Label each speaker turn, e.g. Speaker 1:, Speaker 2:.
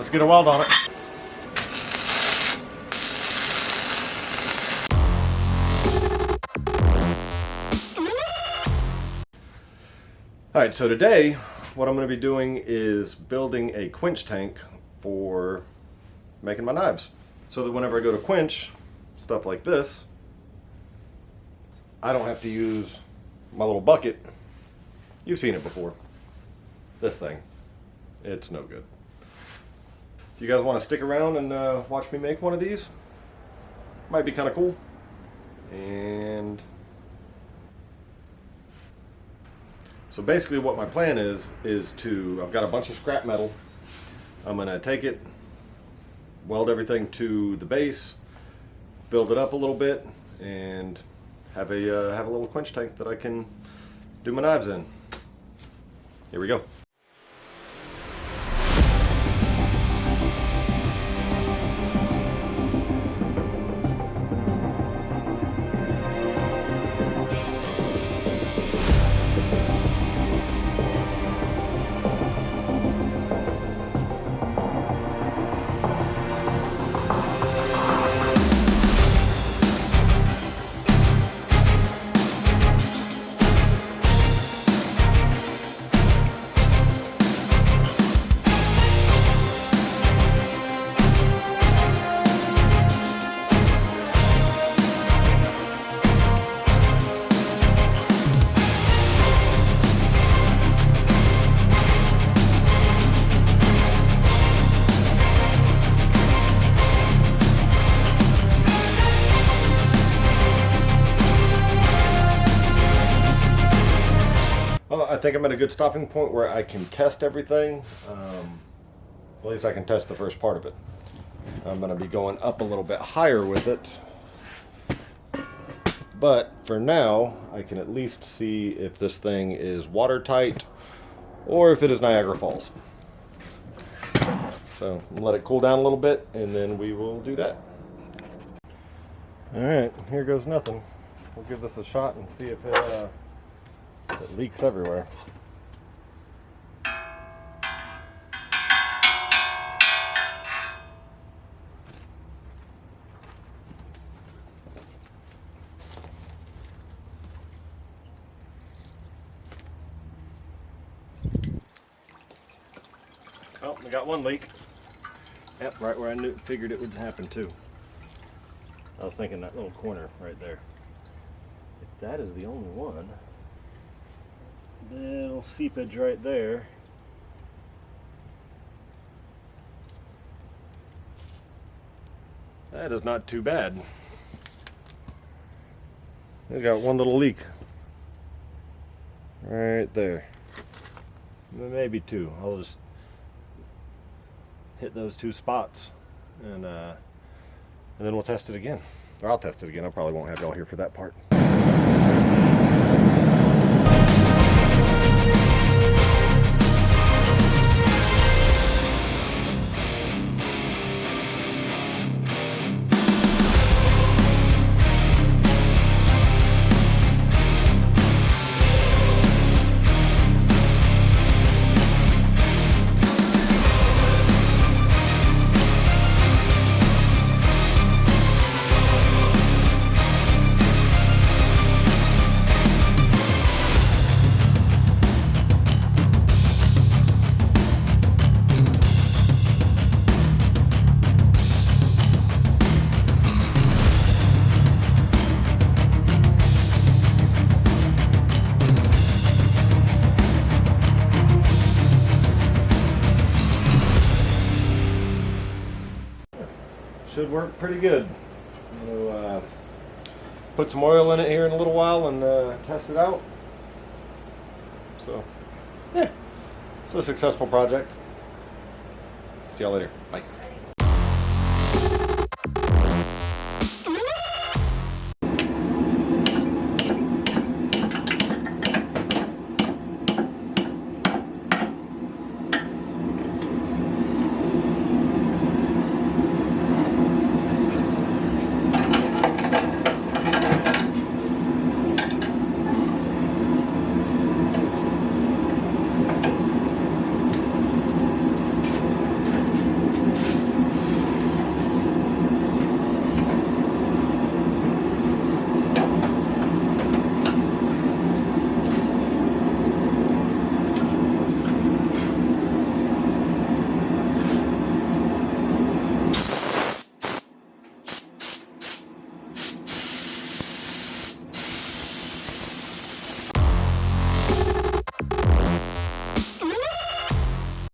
Speaker 1: Let's get a weld on it. Alright, so today what I'm going to be doing is building a quench tank for making my knives. So that whenever I go to quench stuff like this, I don't have to use my little bucket. You've seen it before. This thing. It's no good. If you guys want to stick around and watch me make one of these, might be kind of cool. And so basically what my plan is to, I've got a bunch of scrap metal. I'm going to take it, weld everything to the base, build it up a little bit, and have a little quench tank that I can do my knives in. Here we go. I think I'm at a good stopping point where I can test everything. At least I can test the first part of it. I'm going to be going up a little bit higher with it. But for now, I can at least see if this thing is watertight or if it is Niagara Falls. So let it cool down a little bit and then we will do that. Alright, here goes nothing. We'll give this a shot and see if it leaks everywhere. Oh, we got one leak. Yep, right where I figured it would happen too. I was thinking that little corner right there. If that is the only one, little seepage right there. That is not too bad. We got one little leak right there. Maybe two. I'll just hit those two spots and then we'll test it again. Or I'll test it again. I probably won't have y'all here for that part. Should work pretty good. We'll put some oil in it here in a little while and test it out. So, yeah, it's a successful project. See y'all later. Bye.